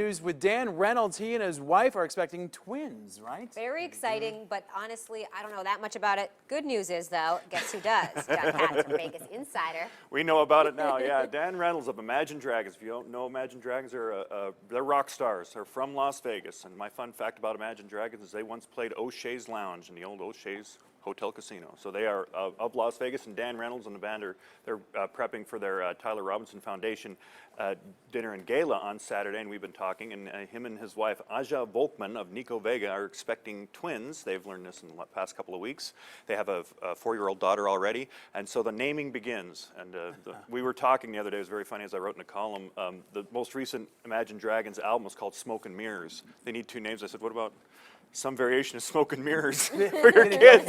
news with Dan Reynolds. He and his wife are expecting twins, right? Very exciting, but honestly, I don't know that much about it. Good news is, though, guess who does? John Katz, our Vegas insider. We know about it now, yeah. Dan Reynolds of Imagine Dragons. If you don't know Imagine Dragons, they're rock stars. They're from Las Vegas. And my fun fact about Imagine Dragons is they once played O'Shea's Lounge in the old O'Shea's Hotel Casino. So they are of Las Vegas, and Dan Reynolds and the band they're prepping for their Tyler Robinson Foundation dinner and gala on Saturday, and we've been talking, and him and his wife Aja Volkman of Nico Vega are expecting twins. They've learned this in the past couple of weeks. They have a 4-year-old daughter already, and so the naming begins. And we were talking the other day, it was very funny, as I wrote in a column, the most recent Imagine Dragons album was called Smoke and Mirrors. They need 2 names. I said, what about some variation of Smoke and Mirrors for your kids?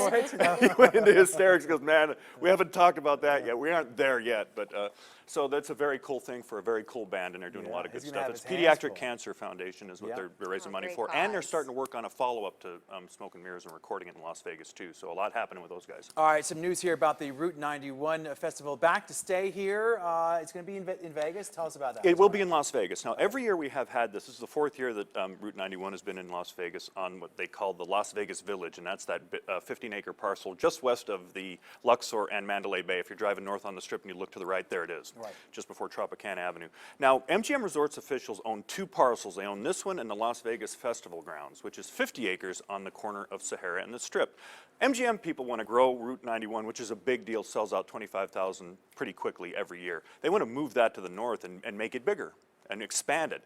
He went into hysterics. He goes, man, we haven't talked about that yet. We aren't there yet. But so that's a very cool thing for a very cool band, and they're doing a lot of good stuff. It's Pediatric Cancer Foundation is what they're raising money for. Cause. And they're starting to work on a follow-up to Smoke and Mirrors and recording it in Las Vegas, too. So a lot happening with those guys. All right, some news here about the Route 91 Festival. Back to stay here. It's going to be in Vegas. Tell us about that. It will be in Las Vegas. Now, every year we have had this. This is the 4th year that Route 91 has been in Las Vegas on what they call the Las Vegas Village, and that's that 15-acre parcel just west of the Luxor and Mandalay Bay. If you're driving north on the Strip and you look to the right, there it is, just before Tropicana Avenue. Now, MGM Resorts officials own 2 parcels. They own this one and the Las Vegas Festival Grounds, which is 50 acres on the corner of Sahara and the Strip. MGM people want to grow Route 91, which is a big deal, sells out 25,000 pretty quickly every year. They want to move that to the north and make it bigger and expand it.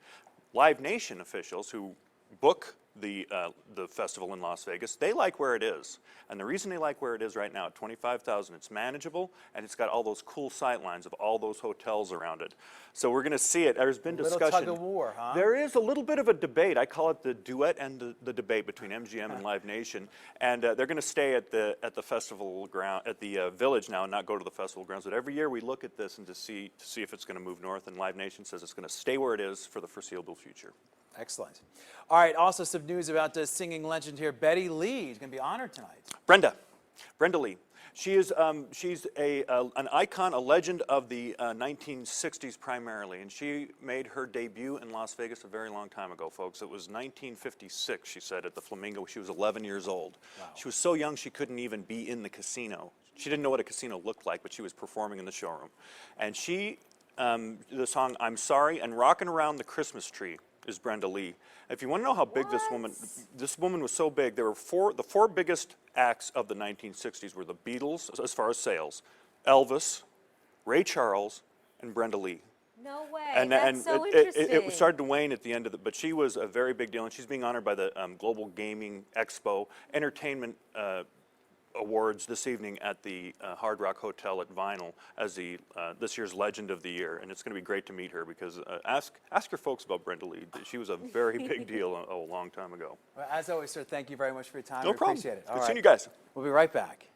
Live Nation officials who book the festival in Las Vegas, they like where it is. And the reason they like where it is right now at 25,000, it's manageable, and it's got all those cool sight lines of all those hotels around it. So we're going to see it. There's been discussion. A little tug of war, huh? There is a little bit of a debate. I call it the duet and the debate between MGM and Live Nation. And they're going to stay at the festival ground, at the village now, and not go to the festival grounds. But every year we look at this and to see if it's going to move north, and Live Nation says it's going to stay where it is for the foreseeable future. Excellent. All right, also some news about the singing legend here. Betty Lee is going to be honored tonight. Brenda Lee. She is she's an icon, a legend of the 1960s primarily, and she made her debut in Las Vegas a very long time ago, folks. It was 1956, she said, at the Flamingo. She was 11 years old. Wow. She was so young she couldn't even be in the casino. She didn't know what a casino looked like, but she was performing in the showroom. And she, the song I'm Sorry and Rockin' Around the Christmas Tree is Brenda Lee. If you want to know how big this woman was so big, there were the 4 biggest acts of the 1960s were the Beatles, as far as sales, Elvis, Ray Charles, and Brenda Lee. No way, that's so interesting. It started to wane at the end of it, but she was a very big deal, and she's being honored by the Global Gaming Expo Entertainment Awards this evening at the Hard Rock Hotel at Vinyl as this year's Legend of the Year, and it's going to be great to meet her because ask your folks about Brenda Lee. She was a very big deal a long time ago. Well, as always, sir, thank you very much for your time. No problem. Appreciate it. Good seeing you guys. We'll be right back.